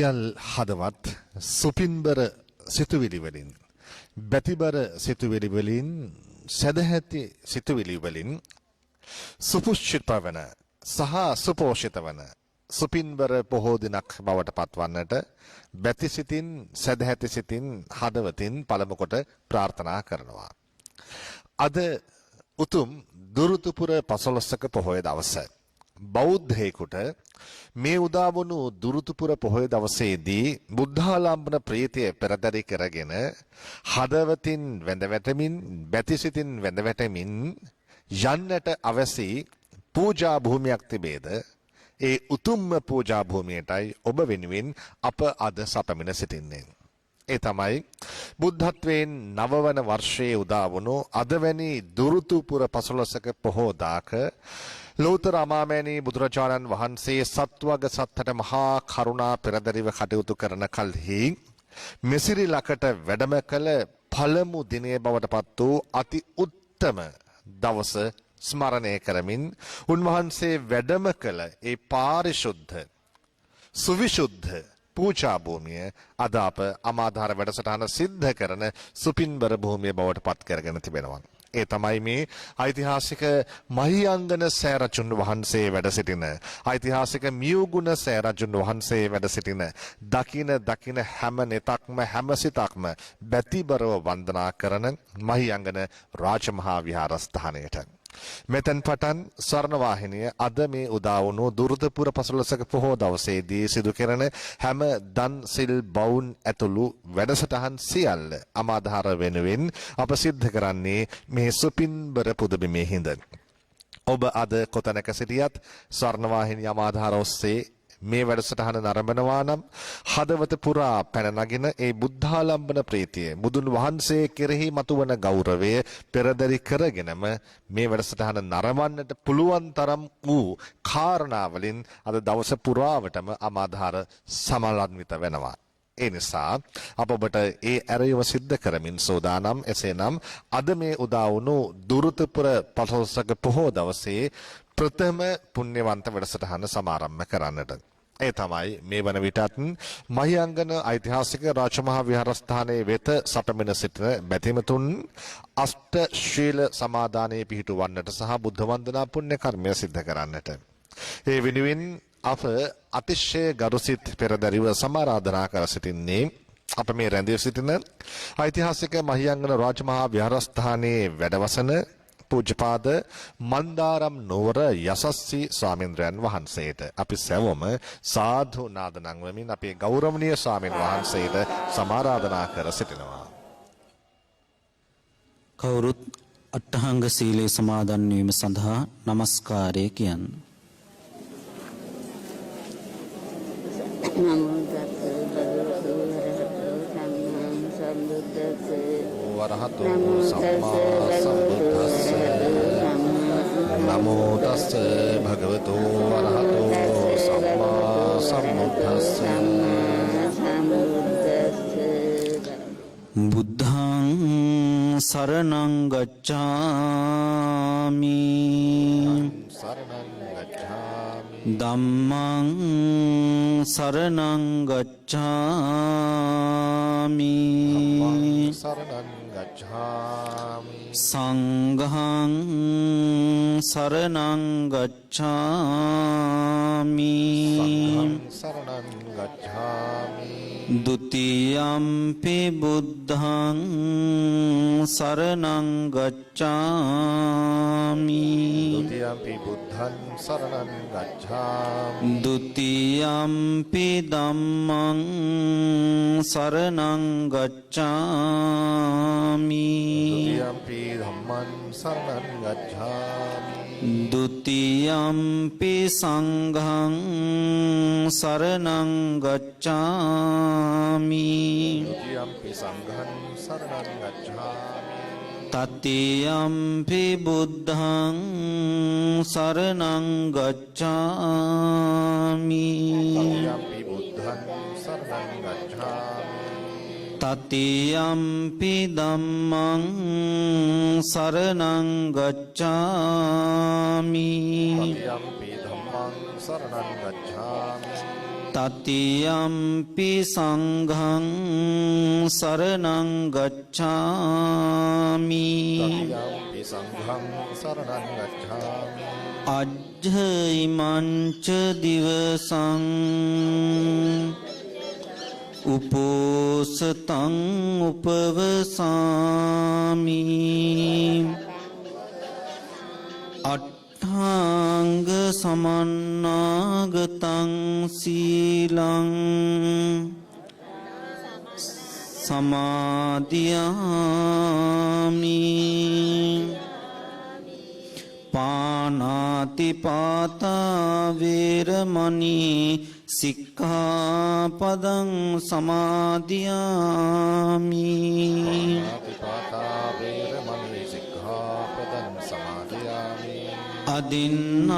සියල් හදවත් සුපින්බර සිතුවිලි වලින් බැතිබර සිතුවිලි වලින් සදහැති සිතුවිලි වලින් සුපුෂ්ඨිත වන සහ සුපෝෂිත වන සුපින්බර පොහෝ දිනක් බවට පත්වන්නට බැති සිතින් සදහැති සිතින් හදවතින් පළමු කොට ප්‍රාර්ථනා කරනවා. අද උතුම් දුරුතුපුර 15ක පොහොය දවස බෞද්ධයෙකුට මේ උදා වුණු දුරුතුපුර පොහොය දවසේදී බුද්ධාලම්බන ප්‍රීතිය පෙරදරි කරගෙන හදවතින් වැඳ වැටමින් බැතිසිතින් වැඳ වැටමින් යන්නට අවසි පූජා භූමියක් තිබේද? ඒ උතුම්ම පූජා භූමියටයි ඔබ වෙනුවෙන් අප අද සපමින සිටින්නේ. ඒ තමයි බුද්ධත්වයෙන් නවවන වර්ෂයේ උදා වුණු අදවැනි දුරුතුපුර 15ක පොහෝ දාක ලෝතර අමාමෑණී බුදුරජාණන් වහන්සේ සත්වග සත්තට මහා කරුණා පෙරදරිව කටයුතු කරන කල්හි මෙසිරි ලකට වැඩම කළ පළමු දිනය බවට පත් වූ අති උත්තම දවස ස්මරණය කරමින් උන්වහන්සේ වැඩම කළ ඒ පාරිශුද්ධ සුවිශුද්ධ පූජා භූමිය අද අප අමාධාර වැඩසටහන සිද්ධ කරන සුපින්බර භූමිය බවට පත් කරගෙන තිබෙනවා. ඒ තමයි මේ ඓතිහාසික මහියංගන සෑරජුන් වහන්සේ වැඩ සිටින ඓතිහාසික මියුගුණ සෑරජුන් වහන්සේ වැඩ සිටින දකින හැම නෙතක්ම හැම සිතක්ම බැතිබරව වන්දනා කරන මහියංගන රාජමහා විහාරස්ථානයට මෙතෙන් පටන් ස්වර්ණවාහිනිය අද මේ උදා වුණු දුරුතුපුර 15ක පොහෝ දවසේදී සිදු කරන හැම දන් සිල් බවුන් ඇතුළු වැඩසටහන් සියල්ල අමාධාර වෙනුවෙන් අප සිද්ධ කරන්නේ මේ සුපින්බර පුදබිමේ හිඳ. ඔබ අද කොතැනක සිටියත් ස්වර්ණවාහිනිය අමාධාර ඔස්සේ මේ වැඩසටහන නරඹනවා නම් හදවත පුරා පැන නගින ඒ බුද්ධාලම්බන ප්‍රීතිය බුදුන් වහන්සේ කෙරෙහි මතුවන ගෞරවය පෙරදරි කරගෙනම මේ වැඩසටහන නරඹන්නට පුළුවන් තරම් වූ කාරණාවලින් අද දවස පුරාවටම අමාධාර සමලන්විත වෙනවා. ඒ නිසා අප ඔබට ඒ ඇරයුම සිද්ධ කරමින් සෝදානම්. එසේනම් අද මේ උදා වුණු දුරුතුපුර 15ක පොහෝ දවසේ ප්‍රථම පුණ්‍යවන්ත වැඩසටහන සමාරම්භ කරන්නට. ඒ තමයි මේ වන විටත් මහියංගන ඓතිහාසික රාජමහා විහාරස්ථානයේ වෙත සපමින සිටින බැතිමතුන් අෂ්ට ශීල සමාදානයේ පිහිටුවන්නට සහ බුද්ධ වන්දනා පුණ්‍ය කර්මය සිද්ධ කරන්නට. ඒ වෙනුවෙන් අප අතිශය ගරුසිත පෙරදරිව සමාරාධනා කර සිටින්නේ අප මේ රැඳී සිටින ඓතිහාසික මහියංගන රාජමහා විහාරස්ථානයේ වැඩවසන පූජ්‍යපාද මන්දාරම් නුවර යසස්සී ස්වාමීන්ද්‍රයන් වහන්සේට අපි සැවොම සාධු නාද නංවමින් අපේ ගෞරවනීය ස්වාමීන් වහන්සේට සමාරාධනා කර සිටිනවා. කවුරුත් අට්ඨාංග සීලේ සමාදන් වීම සඳහා নমස්කාරය කියන්න. නමෝ තස්සේ භගවතු වරහතෝ සම්බුද්දස්සේ වරහතෝ සම්මා සම්බුද්දස්සේ නමෝ තස්සේ භගවතු වරහතෝ සම්මා සම්බුද්දස්සේ බුද්ධං සරණං ගච්ඡාමි ධම්මං සරණං ගච්ඡාමි සංඝං සරණං ගච්ඡාමි ဒုတိယံ පි බුද්ධං සරණං ගච්ඡාමි ဒုတိယံ පි ධම්මං සරණං ගච්ඡාමි ဒုတိယံ පි සංඝං සරණං ගච්ඡාමි තතියම්පි බුද්ධං සරණං ගච්ඡාමි තතියම්පි ධම්මං සරණං ගච්ඡාමි තතියම්පි සංඝං සරණං ගච්ඡාමි තතියම්පි සංඝං සරණං ගච්ඡාමි අජ්ජයිමංච දිවසං උපෝසතං උපවසාමි අට්ඨාංග සමන්නාගතං සීලං සමාදියාමි පානාතිපාතා වේරමණී සික්ඛාපදං සමාදියාමි පාතා වේරමණී සික්ඛාපදං සමාදියාමි අදින්නාදානා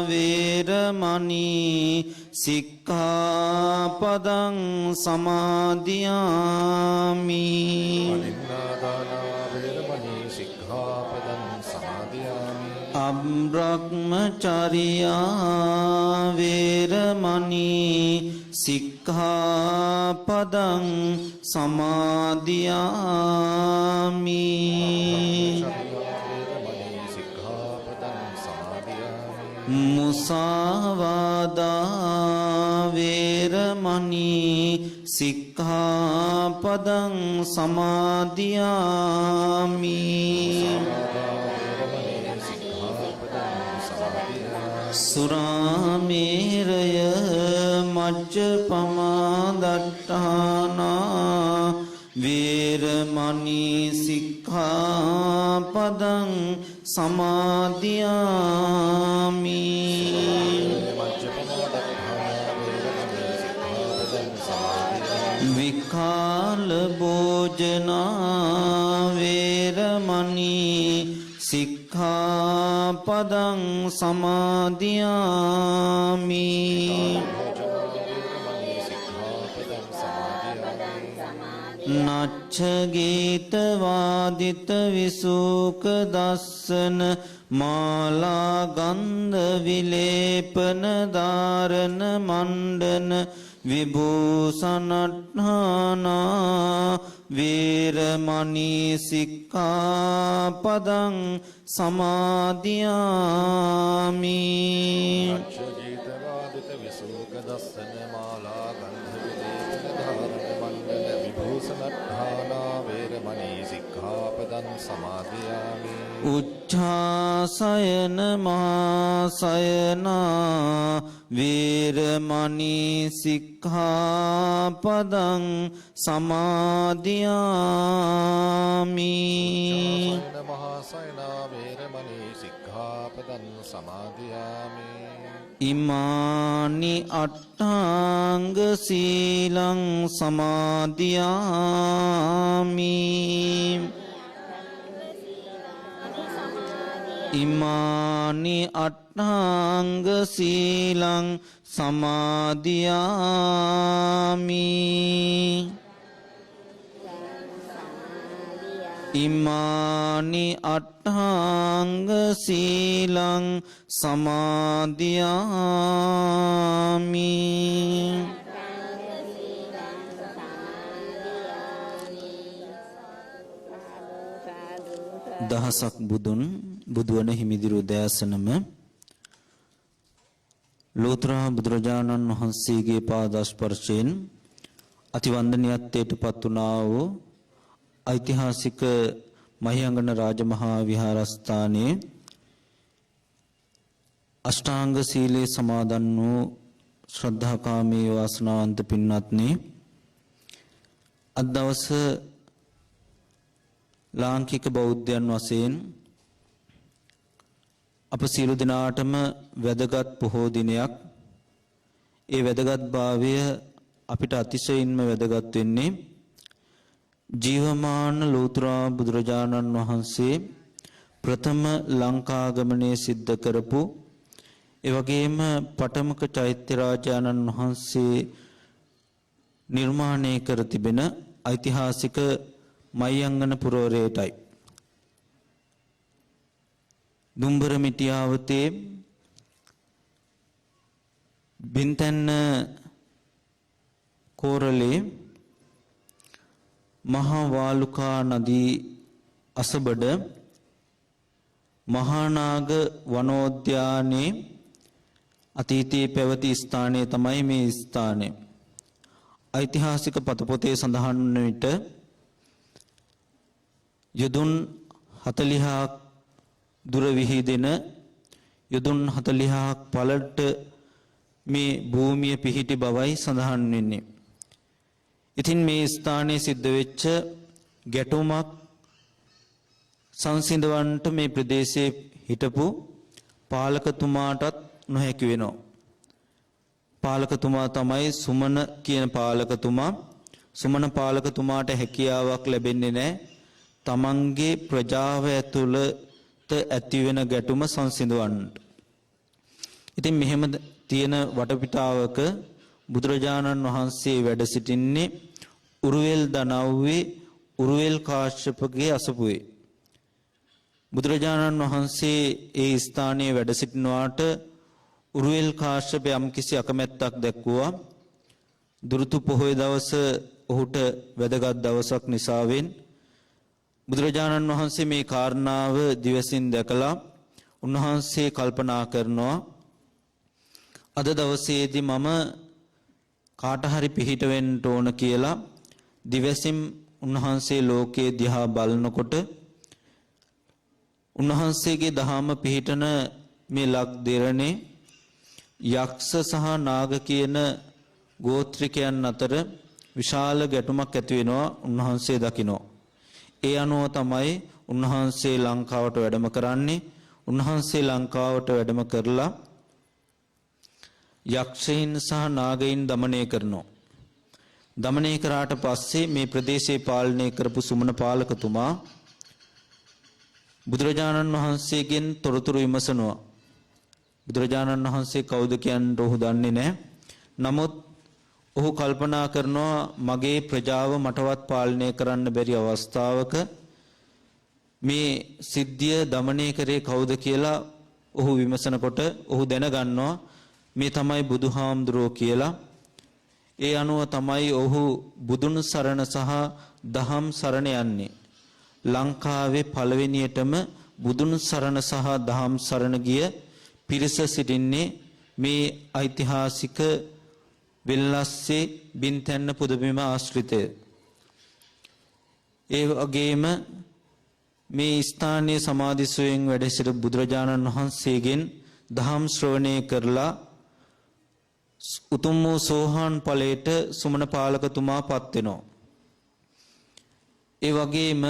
වේරමණී සික්ඛාපදං සමාදියාමි අදින්නාදානා වේරමණී සික්ඛාපදං සමාදියාමි අබ්‍රහ්මචර්යා වේරමණී සික්ඛාපදං සමාදියාමි මුසාවාදා වේරමණී සික්ඛාපදං සමාදියාමි සුරාමේරය මජ්ජපමා දට්ඨානා වේරමණී සික්ඛාපදං සමාදියාමි විකාල භෝජනා වේරමණී සික්ඛාපදං සමාදියාමි නච්ච ගීත වාදිත විසූක දස්සන මාලා ගන්ධ විලේපන ධාරණ මණ්ඩන විභූෂණට්ඨානා වේරමණී සික්ඛාපදං සමාදියාමි ජීතවාදිත විසූක දස්සන මාලා ගන්ධ විලේපන ධාරණ මණ්ඩන විභූෂණට්ඨානා වේරමණී සික්ඛාපදං සමාදියාමි උච්ඡාසයන මහාසයනා වේරමණී සික්ඛාපදං සමාදියාමි මහාසයනා වේරමණී සික්ඛාපදං සමාදියාමි ඉමානි අට්ඨාංග සීලං සමාදියාමි ඉමානි අට්ඨාංග සීලං සමාදියාමි ඉමානි අට්ඨාංග සීලං සමාදියාමි දහසක් බුදුන් බුදුවන හිමිදිරු දයාසනම ලෝතර බුදුරජාණන් වහන්සේගේ පාදස්පර්ශයෙන් අතිවන්දනීයත්වයට පත් වුණා වූ ඓතිහාසික මහියංගන රාජමහා විහාරස්ථානයේ අෂ්ටාංග සීලේ සමාදන් වූ ශ්‍රද්ධාකාමී වාසනාවන්ත පින්වත්නි අද දවස ලාංකික බෞද්ධයන් වශයෙන් අප සියලු දෙනාටම වැදගත් පොහෝ දිනයක්. ඒ වැදගත්භාවය අපිට අතිශයින්ම වැදගත් වෙන්නේ ජීවමාන ලෝතර බුදුරජාණන් වහන්සේ ප්‍රථම ලංකාගමනය සිද්ධ කරපු ඒ වගේම පටමක චෛත්‍ය රාජානන් වහන්සේ නිර්මාණය කර තිබෙන ඓතිහාසික මහියංගන පුරවරයටයි. දුම්බර මිටියාවතේ බින්තැන්න කෝරළේ මහා වාලුකා නදී අසබඩ මහානාග වනෝද්‍යානයේ අතීතයේ පැවති ස්ථානය තමයි මේ ස්ථානය. ඓතිහාසික පතපොතේ සඳහන් වන විට යොදුන් 40ක් දුර විහිදෙන යොදුන් 40ක් පළට මේ භූමිය පිහිටි බවයි සඳහන් වෙන්නේ. ඉතින් මේ ස්ථානයේ සිද්ධ වෙච්ච ගැටුමක් සංසිඳවන්නට මේ ප්‍රදේශයේ හිටපු පාලකතුමාටත් නොහැකි වෙනවා. පාලකතුමා තමයි සුමන කියන පාලකතුමා. සුමන පාලකතුමාට හැකියාවක් ලැබෙන්නේ නැහැ තමන්ගේ ප්‍රජාව ඇතුළත ඇති වෙන ගැටුම සංසිඳවන්නට. ඉතින් මෙහෙම තියෙන වටපිටාවක බුදුරජාණන් වහන්සේ වැඩ සිටින්නේ උරුවෙල් දනව්වේ උරුවෙල් කාශ්‍යපගේ අසපුවේ. බුදුරජාණන් වහන්සේ ඒ ස්ථානයේ වැඩ සිටිනවාට උරුවෙල් කාශ්‍යප යම්කිසි අකමැත්තක් දැක්වුවා. දුරුතු පොහොය දවස ඔහුට වැදගත් දවසක් නිසාවෙන් බුදුරජාණන් වහන්සේ මේ කාරණාව දිවසින් දැකලා උන්වහන්සේ කල්පනා කරනවා අද දවසේදී මම කාට හරි පිහිට වෙන්න ඕන කියලා දිවසින් උන්වහන්සේ ලෝකයේ දිහා බලනකොට උන්වහන්සේගේ දහම පිහිටන මේ ලක් දෙරණේ යක්ෂ සහ නාග කියන ගෝත්‍රිකයන් අතර විශාල ගැටුමක් ඇති වෙනවා උන්වහන්සේ දකිනවා. ඒ අනුව තමයි උන්වහන්සේ ලංකාවට වැඩම කරන්නේ. උන්වහන්සේ ලංකාවට වැඩම කරලා යක්ෂයින් සහ නාගයින් দমনය කරනවා. দমনය කරාට පස්සේ මේ ප්‍රදේශයේ පාලනය කරපු සුමන පාලකතුමා බුදුරජාණන් වහන්සේගෙන් තොරතුරු විමසනවා. බුදුරජාණන් වහන්සේ කවුද කියන්න ඔහු දන්නේ නැහැ. නමුත් ඔහු කල්පනා කරනවා මගේ ප්‍රජාව මටවත් පාලනය කරන්න බැරි අවස්ථාවක මේ සිද්ධිය দমনය කරේ කවුද කියලා ඔහු විමසනකොට ඔහු දැනගන්නවා මේ තමයි බුදුහාමුදුරුවෝ කියලා. ඒ අනුව තමයි ඔහු බුදුන් සරණ සහ දහම් සරණ යන්නේ. ලංකාවේ පළවෙනියටම බුදුන් සරණ සහ දහම් සරණ ගිය පිරිස සිටින්නේ මේ ඓතිහාසික වෙල්ලස්සේ බින්තැන්න පුදබිම ආශ්‍රිතය. ඒ වගේම මේ ස්ථානයේ සමාධිසුවෙන් වැඩ සිට බුදුරජාණන් වහන්සේගෙන් දහම් ශ්‍රවණය කරලා උතුම් වූ සෝහාන් ඵලයට සුමන පාලකතුමා පත් වෙනවා. ඒ වගේම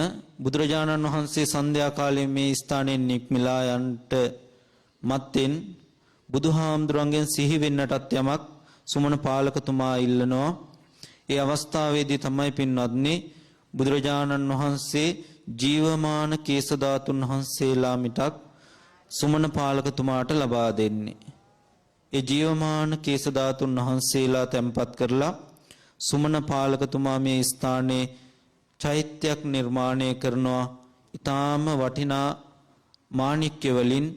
බුදුරජාණන් වහන්සේ සන්ධ්‍යා කාලයේ මේ ස්ථානයෙන් නික්මිලා යන්නට මත්තෙන් බුදුහාමුදුරන්ගෙන් සිහි වෙන්නටත් යමක් සුමන පාලකතුමා ඉල්ලනවා. ඒ අවස්ථාවේදී තමයි පින්වත්නි බුදුරජාණන් වහන්සේ ජීවමාන කේස ධාතුන් වහන්සේලා මිටක් සුමන පාලකතුමාට ලබා දෙන්නේ. ඒ ජීවමාන කේස ධාතුන් වහන්සේලා තැන්පත් කරලා සුමන පාලකතුමා මේ ස්ථානයේ චෛත්‍යයක් නිර්මාණය කරනවා. ඊටාම වටිනා මාණික්‍ය වලින්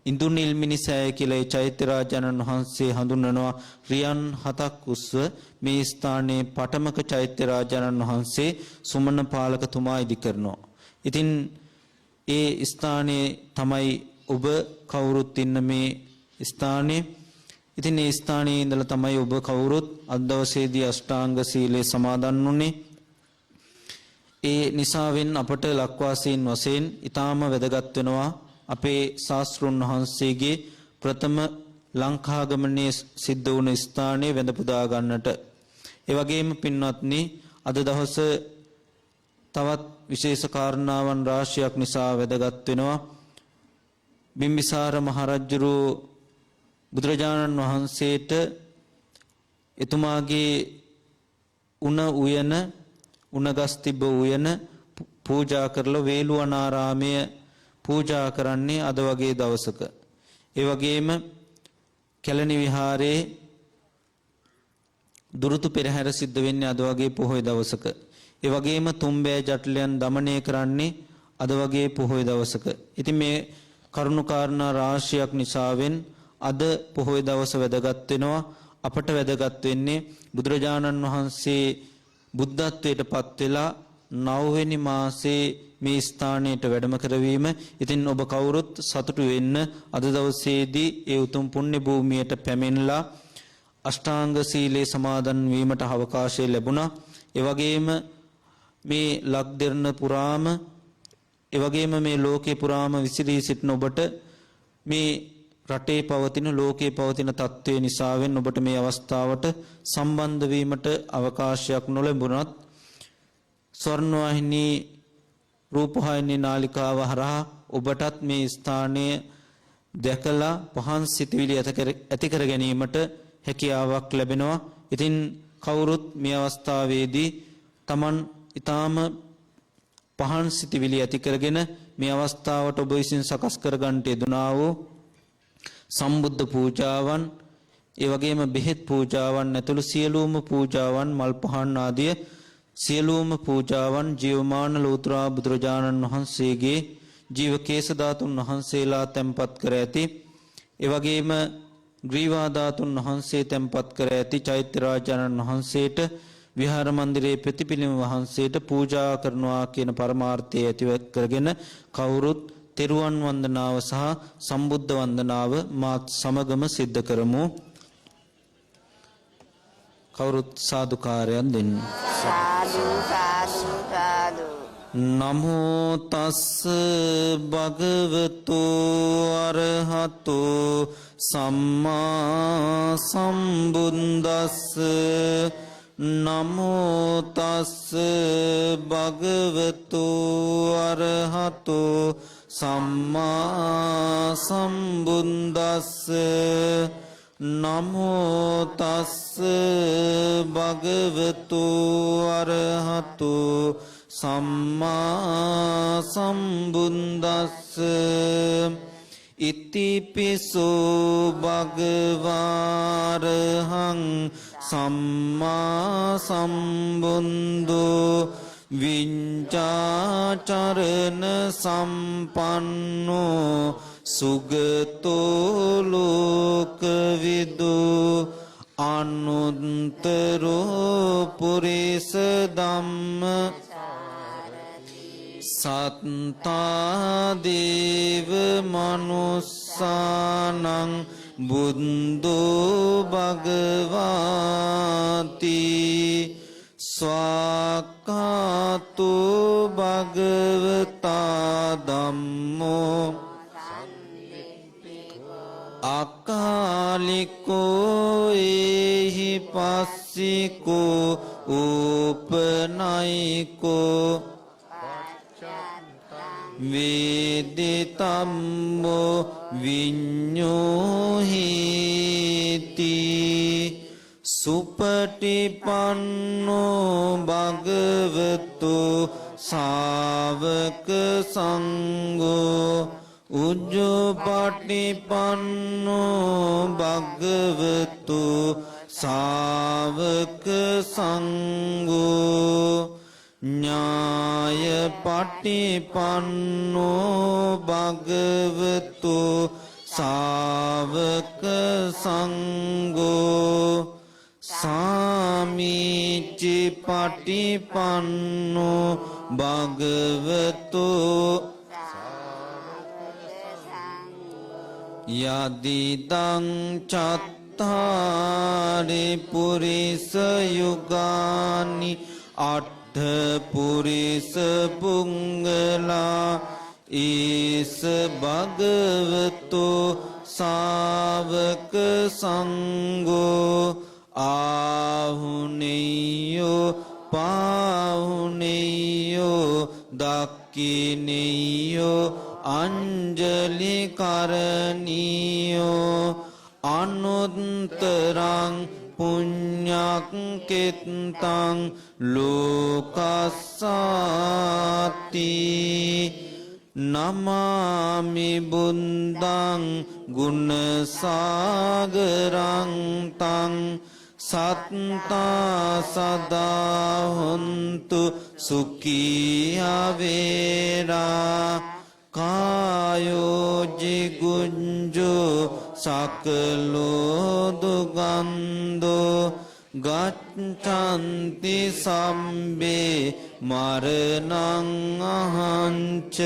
ඉන්දුනිල් මිනිසෑය කියලා ඒ චෛත්‍ය රාජානන් වහන්සේ හඳුන්වනවා. රියන් 7ක් උස්ව මේ ස්ථානයේ පටමක චෛත්‍ය රාජානන් වහන්සේ සුමන පාලකතුමා ඉදි කරනවා. ඉතින් ඒ ස්ථානයේ තමයි ඔබ කවුරුත් ඉන්න මේ ස්ථානයේ. ඉතින් මේ ස්ථානයේ ඉඳලා තමයි ඔබ කවුරුත් අද දවසේදී අෂ්ටාංග සීලේ සමාදන් වුනේ. ඒ නිසාවෙන් අපට ලක්වාසීන් වශයෙන් ඊටාම වැදගත් වෙනවා අපේ ශාස්ත්‍රුන් වහන්සේගේ ප්‍රථම ලංකාගමනයේ සිද්ධ වුණ ස්ථානයේ වැඳ පුදා ගන්නට. ඒ වගේම පින්වත්නි අද දවස තවත් විශේෂ කාරණාවන් රාශියක් නිසා වැදගත් වෙනවා. බිම්බිසාර මහරජුරු බුදුරජාණන් වහන්සේට එතුමාගේ උණ උයන උණගස් තිබ්බ උයන පූජා කරලා වේළුවනාරාමය පූජා කරන්නේ අද වගේ දවසක. ඒ වගේම කැලණි විහාරයේ දුරුතු පෙරහැර සිද්ධ වෙන්නේ අද වගේ පොහොය දවසක. ඒ වගේම තුම්බෑ ජටලයන් দমনය කරන්නේ අද වගේ පොහොය දවසක. ඉතින් මේ කරුණු කාරණා රාශියක් නිසාවෙන් අද පොහොය දවස වැදගත් වෙනවා. අපට වැදගත් වෙන්නේ බුදුරජාණන් වහන්සේ බුද්ධත්වයට පත් වෙලා 9 වෙනි මාසේ මේ ස්ථානයට වැඩම කරවීම. ඉතින් ඔබ කවුරුත් සතුටු වෙන්න අද දවසේදී ඒ උතුම් පුණ්‍ය භූමියට පැමිණලා අෂ්ටාංග සීලේ සමාදන් වීමට අවකාශය ලැබුණා. ඒ වගේම මේ ලක්දෙරණ පුරාම ඒ වගේම මේ ලෝකේ පුරාම විසිරී සිටින ඔබට මේ රටේ පවතින ලෝකේ පවතින තත්ත්වය නිසාවෙන් ඔබට මේ අවස්ථාවට සම්බන්ධ වීමට අවකාශයක් නොලැබුණත් ස්වර්ණවාහිනී රූපවාහිනී නාලිකාව හරහා ඔබටත් මේ ස්ථානයේ දැකලා පහන් සිතවිලි ඇති කර ගැනීමට හැකියාවක් ලැබෙනවා. ඉතින් කවුරුත් මේ අවස්ථාවේදී Taman ඊටාම පහන් සිතවිලි ඇති කරගෙන මේ අවස්ථාවට ඔබ විසින් සකස් කර ගන්නට යෙදුනා වූ සම්බුද්ධ පූජාවන් ඒ වගේම බෙහෙත් පූජාවන් ඇතුළු සියලුම පූජාවන් මල් පහන් ආදිය සියලුම පූජාවන් ජීවමාන ලෝතර බුදුරජාණන් වහන්සේගේ ජීවකේශ ධාතුන් වහන්සේලා තැන්පත් කර ඇති ඒ වගේම ග්‍රීවා ධාතුන් වහන්සේ තැන්පත් කර ඇති චෛත්‍ය රාජානන් වහන්සේට විහාර මන්දිරයේ ප්‍රතිපිලිම වහන්සේට පූජා කරනවා කියන පරමාර්ථය ඇතිව කරගෙන කවුරුත් තෙරුවන් වන්දනාව සහ සම්බුද්ධ වන්දනාව මාත් සමගම සිද්ධ කරමු. කවුරුත් සාදුකාරයක් දෙන්න. සාදු සාදු සාදු. නමෝ තස්ස භගවතු අරහතෝ සම්මා සම්බුද්දස්ස නමෝ තස්ස භගවතු අරහතෝ සම්මා සම්බුද්දස්ස නමෝ තස්ස භගවතු අරහතෝ සම්මා සම්බුද්දස්ස ඉතිපිසෝ භගවාරහං සම්මා සම්බුද්ධෝ විඤ්ඤාචරණ සම්පන්නෝ සුගතෝ ලෝකවිදු අනුත්තරෝ පුරිස ධම්ම සත්තා දේව මනුස්සානං බුද්ධෝ භගවාති ස්වාක්ඛාතු භගවතා ධම්මෝ අකාලිකෝ ඒහි පස්සිකෝ උපනයිකෝ වේදිතම්මෝ විඤ්ඤෝහිති සුපටිපන්නෝ භගවතු ශාවක සංඝෝ උජ්ජපටිපන්නෝ භගවතු ශාවක සංඝෝ ඥාය පටිපන්නෝ භගවතු ශාවක සංඝෝ සාමීචි පටිපන්නෝ භගවතු යදිදං චත්තාරි පුරිස යුගානි පුරිස පුංගලා ඊස භගවතු ශාවක සංඝෝ ආහුනේයෝ පාහුනේයෝ දක්ඛිනේයෝ අංජලි කරණීයෝ අනුත්තරං පුඤ්ඤක්කෙත්තං ලෝකස්සාති නමාමි බුද්ධං ගුණසාගරං තං සත්තා සදා හොන්තු සුඛී අවේරා කායෝ ජිගුඤ්ජෝ සකලෝ දුගන්ධෝ ගච්ඡanti සම්බේ මරණං අහංච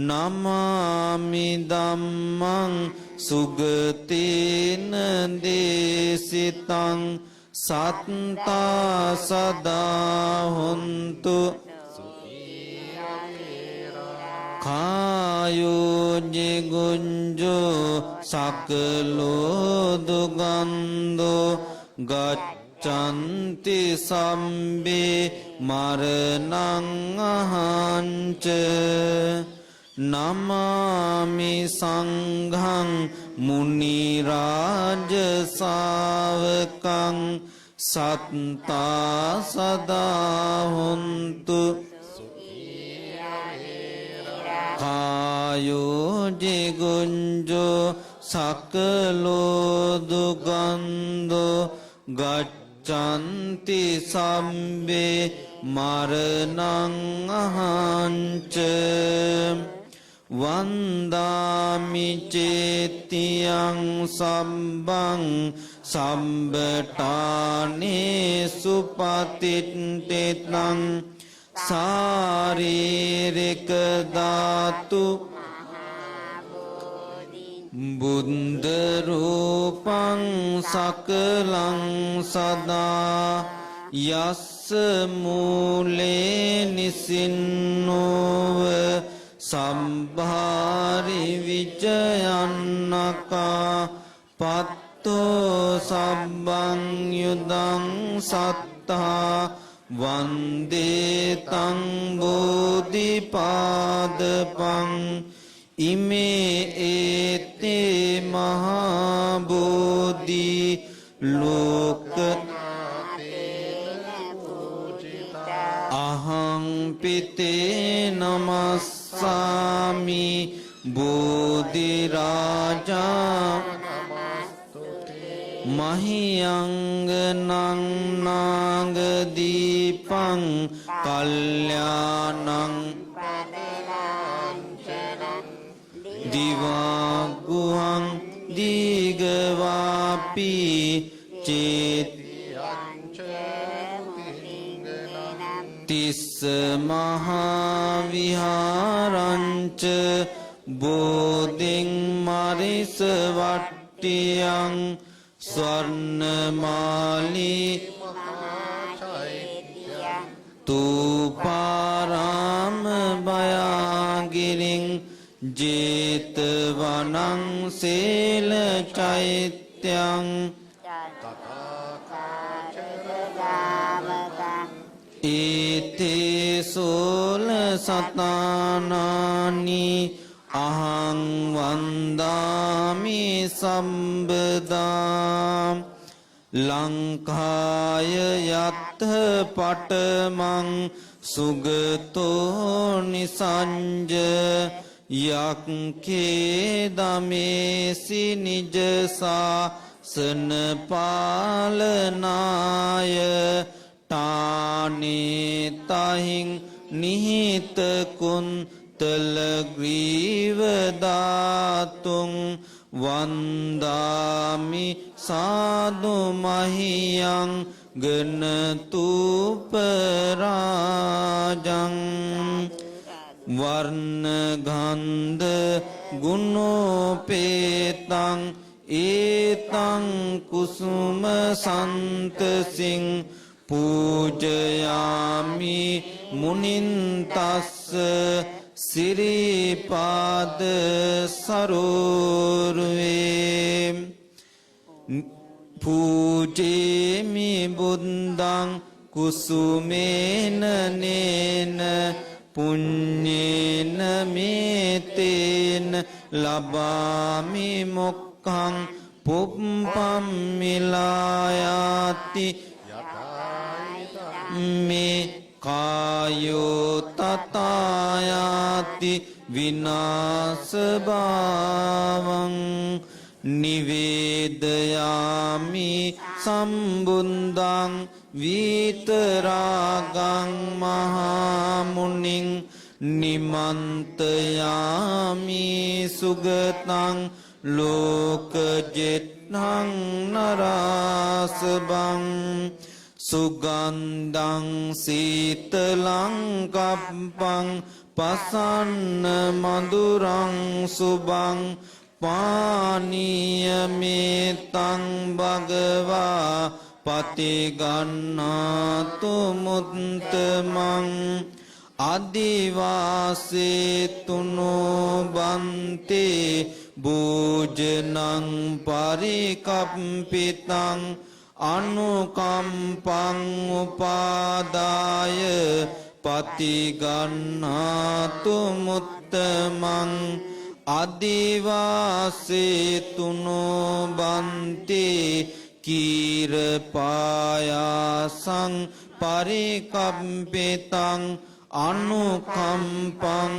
නමාමි ධම්මං සුගතේන දේසිතං සත්තා සදා හොන්තු කායෝ ජිගුංජෝ සකලෝ දුගන්ධෝ ගච්ඡanti සම්බේ මරණං අහංච නමාමි සංඝං මුනි රාජ ශාවකං සත්තා සදා හොන්තු කායෝ ජිගුංජෝ සකලෝ දුගන්ධෝ ගච්ඡanti සම්බේ මරණං අහංච වන්දාමි චේතියං සම්බං සම්බටානේ සුපතිට්ඨිතං සාරීරික ධාතු බුද්ධ රූපං සකලං සදා යස්ස මූලේ නිසින්නෝව සම්භාරි විජයන්නකා පත්තෝ සබ්බං යුදං සත්තා වන්දේ තං බෝධිපාදපං ඉමේ ඒතේ මහා බෝධි ලෝක අහං පිතේ නමස්සාමි බෝධි රාජා මහියංගනං නාගදීපං කල්යාණං දිවාගුහං දීගවාපි චේත තිස්ස මහා විහාරංච බෝධින් මරිස වට්ටියං ස්වර්ණමාලී තූපාරාම භයාගිරින් ජේතවනං සේල චෛත්‍යං ඒතේ සෝල සතානානි අහං වන්දාමි සම්බදා ලංකාය යත්ථ පටමං සුගතෝ නිසංජ යක්ඛේ දමේසි නිජසා සන පාලනාය තානේ තහින් නිහිත කුන්තල ග්‍රීව ධාතුං වන්දාමි සාදු මහියං ගනතුපරාජං වර්ණ ගන්ධ ගුණෝපේතං ඒතං කුසුම සන්තසින් පූජයාමි මුනින්තස්ස සිරිපාද සරෝරුවේ පූජේමි බුද්ධං කුසුමේන නේන පුඤ්ඤේන මේතේන ලබාමි මොක්ඛං පුප්පම් මිලායාති මේ කායෝ තතායාති විනාශභාවං නිවේදයාමි සම්බුද්ධං විතරාගං මහා මුනිං නිමන්තයාමි සුගතං ලෝකජෙත්හං නරාසබං සුගන්ධං සීතලං කප්පං පසන්න මధుරං සුබං පානීයමේතං භගවා පතිගන්නාතු මුත්තමං අදිවාසේතුනෝ බන්තේ භෝජනං පරිකම්පිතං අනුකම්පං උපාදාය පතිගන්නාතු මුත්තමං අදිවාසේතුනෝ බන්තේ කීරපායාසං පරිකම්පිතං අනුකම්පං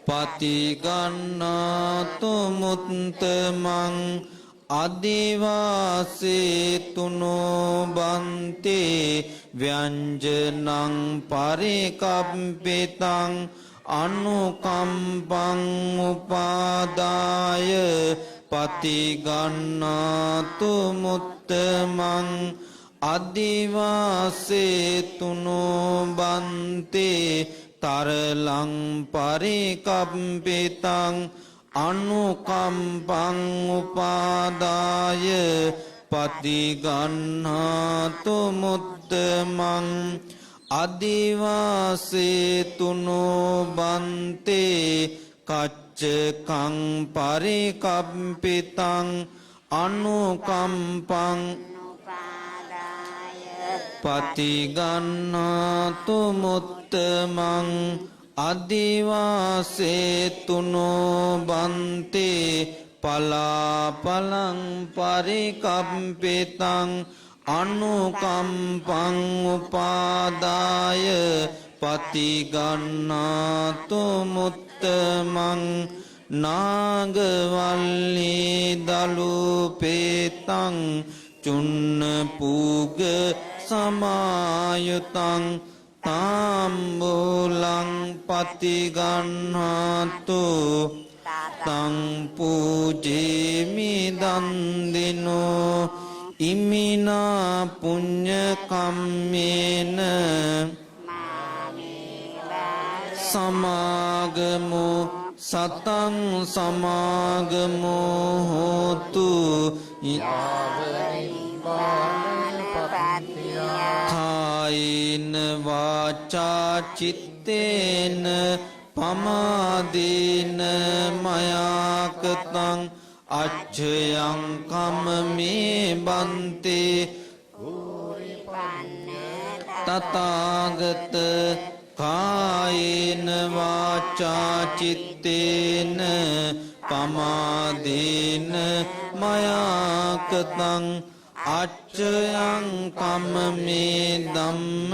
පතිගන්නාතු මුත්තමං අදිවාසේතුනෝ බන්තේ ව්‍යංජනං පරිකම්පිතං අනුකම්පං උපාදාය පතිගන්නාතු මුත්තමං අදිවාසේතුනෝ බන්තේ තරලං පරිකම්පිතං අනුකම්පං උපාදාය පතිගන්නාතු මුත්තමං අදිවාසේතුනෝ බන්තේ කච්චකං පරිකම්පිතං අනුකම්පං පතිගන්නාතු මුත්තමං අදිවාසේතුනෝ බන්තේ පලාපලං පරිකම්පිතං අනුකම්පං උපාදාය පතිගන්නාතු මුත්තමං නාගවල්ලී දලුපේතං චුන්න පූග සමායුතං තාම්බූලං පතිගන්නාතු තං පූජේමි දන්දිනෝ ඉමිනා පුඤ්ඤ කම්මේන සමාගමු සතං සමාගමු හෝතු කායින වාචා චිත්තේන පමාදීන මයාකතං අච්ඡයං කම්මේ බන්තේ තථාගත කායේන වාචා චිත්තේන පමාදීන මයාකතං අච්ඡයං කම්මේ ධම්ම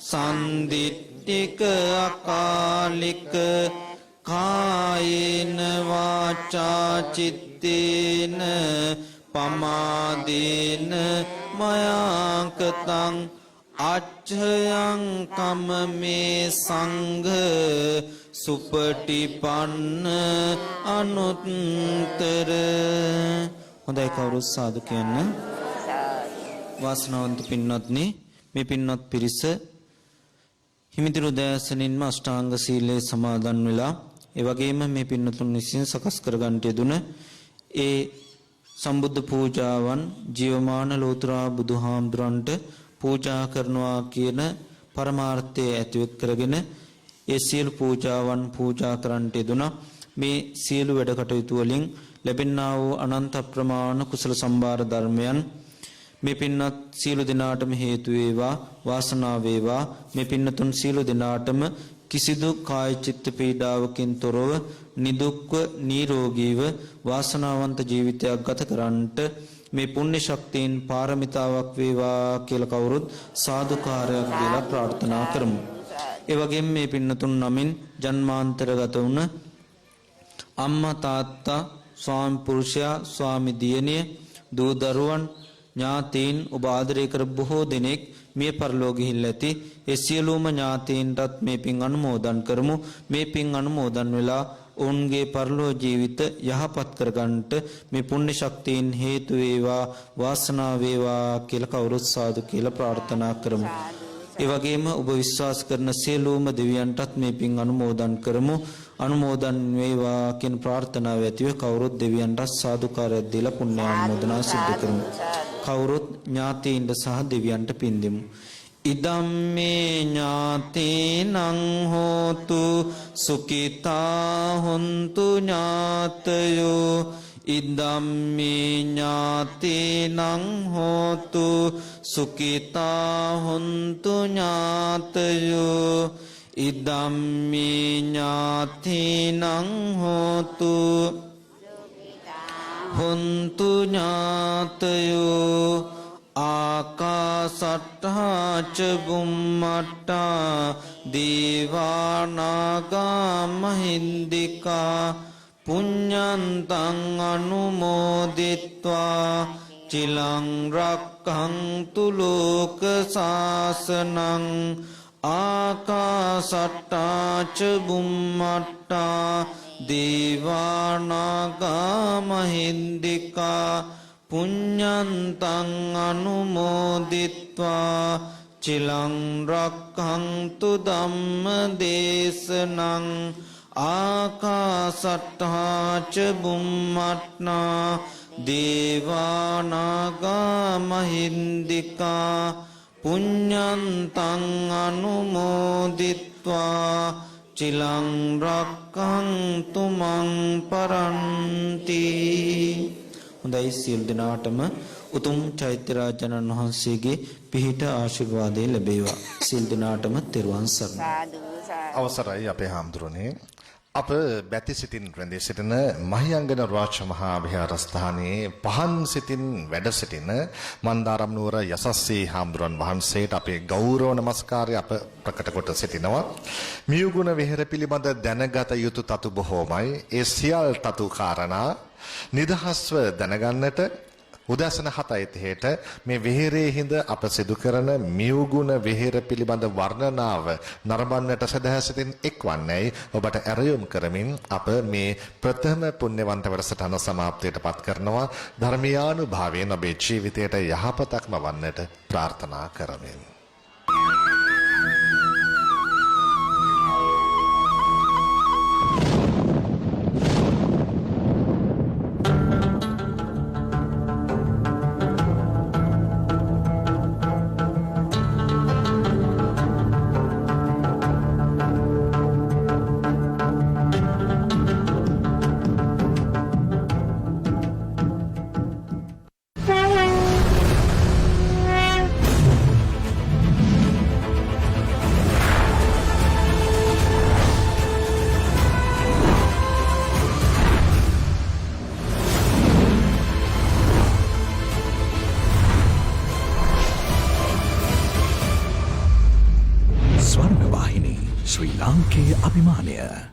සම්දිට්ඨික අකාලික කායේන වාචා චිත්තේන පමාදේන මයාකතං අච්ඡයං කම්මේ සංඝ සුපටිපන්න අනුත්තර. හොඳයි, කවුරුත් සාදු කියන්න. වාසනාවන්ත පින්වත්නි, මේ පින්වත් පිරිස හිමිදිරු දෑසනින්ම අෂ්ටාංග සීලයේ සමාදන් වෙලා, ඒ වගේම මේ පින්වතුන් විසින් සකස් කරගන්නට යෙදුන ඒ සම්බුද්ධ පූජාවන් ජීවමාන ලෝතර බුදුහාමුදුරන්ට පූජා කරනවා කියන පරමාර්ථය ඇතිවෙත් කරගෙන ඒ සියලු පූජාවන් පූජා කරන්නට යෙදුණා. මේ සියලු වැඩ කටයුතු වලින් ලැබෙනා වූ අනන්ත ප්‍රමාණ කුසල සම්භාර ධර්මයන් මේ පින්වත් සියලු දෙනාටම හේතු වේවා, වාසනාව වේවා. මේ පින්නතුන් සියලු දෙනාටම කිසිදු කාය චිත්ත පීඩාවකින් තොරව නිදුක්ව නිරෝගීව වාසනාවන්ත ජීවිතයක් ගත කරන්නට මේ පුණ්‍ය ශක්තියෙන් පාරමිතාවක් වේවා කියලා කවුරුත් සාදුකාරයක් දීලා ප්‍රාර්ථනා කරමු. ඒ වගේම මේ පින්නතුන් නමින් ජන්මාන්තරගත වුණ අම්මා තාත්තා ස්වාමි පුරුෂයා ස්වාමි දියණිය දූ දරුවන් ඥාතීන් ඔබ ආදරය කර බොහෝ දෙනෙක් මිය පරලෝ ගිහිල්ලා ඇති. ඒ සියලුම ඥාතීන්ටත් මේ පින් අනුමෝදන් කරමු. මේ පින් අනුමෝදන් වෙලා ඔවුන්ගේ පරලෝ ජීවිත යහපත් කරගන්නට මේ පුණ්‍ය ශක්තියින් හේතු වේවා වාසනාව වේවා කියලා කවුරුත් සාදු කියලා ප්‍රාර්ථනා කරමු. ඒ වගේම ඔබ විශ්වාස කරන සියලුම දෙවියන්ටත් මේ පින් අනුමෝදන් කරමු. අනුමෝදන් වේවා කියන ප්‍රාර්ථනාව ඇතිව කවුරුත් දෙවියන්ට සාදුකාරයක් දීලා පුණ්‍ය ආමෝදනා සිදු කරමු. කවුරුත් ඥාතීන්ට සහ දෙවියන්ට පින් දෙමු. ඉදම්මේ ඥාතීනං හෝතු සුඛිතා හොන්තු ඥාතයෝ ඉදම්මේ ඥාතීනං හෝතු සුඛිතා හොන්තු ඥාතයෝ ඉදම්මේ ඥාතීනං හෝතු හොන්තු ඥාතයෝ ආකාසට්ඨා ච බුම්මට්ඨා දීවානාගා මහින්దికා පුඤ්ඤන්තං අනුමෝදිත්වා චිලං රක්ඛන්තු ලෝක සාසනං ආකාසට්ඨා ච බුම්මට්ඨා දීවානාගා මහින්దికා පුඤ්ඤන්තං අනුමෝදිත්වා චිලං රක්ඛන්තු ධම්ම දේශනං ආකාසට්ඨා ච බුම්මට්ඨා දේවානාගා මහින්దికා පුඤ්ඤන්තං අනුමෝදිත්වා චිලං රක්ඛන්තු මං පරන්ති. හොඳයි සියලු දෙනාටම උතුම් චෛත්‍ය රාජානන් වහන්සේගේ පිහිට ආශිර්වාදය ලැබේවා. සියලු දෙනාටම තෙරුවන් සරණයි. අවසරයි අපේ හාමුදුරනේ. අප බැති සිතින් රැඳී සිටින මහියංගන රාජ මහා විහාරස්ථානයේ පහන් සිතින් වැඩ සිටින මන්දාරම් නුවර යසස්සී හාමුදුරන් වහන්සේට අපේ ගෞරව නමස්කාරය අප ප්‍රකට කොට සිටිනවා. මියුගුණ විහෙර පිළිබඳ දැනගත යුතු තතු බොහෝමයි. ඒ සියල් තතු කාරණා නිදහස්ව දැනගන්නට උදෑසන 7:30ට මේ විහෙරේ හිඳ අප සිදු කරන මියුගුණ විහෙර පිළිබඳ වර්ණනාව නරඹන්නට සදහසිතින් එක්වන්නේයි ඔබට ඇරයුම් කරමින් අප මේ ප්‍රථම පුණ්‍යවන්ත වැඩසටහන සමාප්තියට පත් කරනවා. ධර්මීයානුභාවයෙන් ඔබේ ජීවිතයට යහපතක්ම වන්නට ප්‍රාර්ථනා කරමින් ස්වර්ණවාහිනී ශ්‍රී ලාංකේය අභිමානය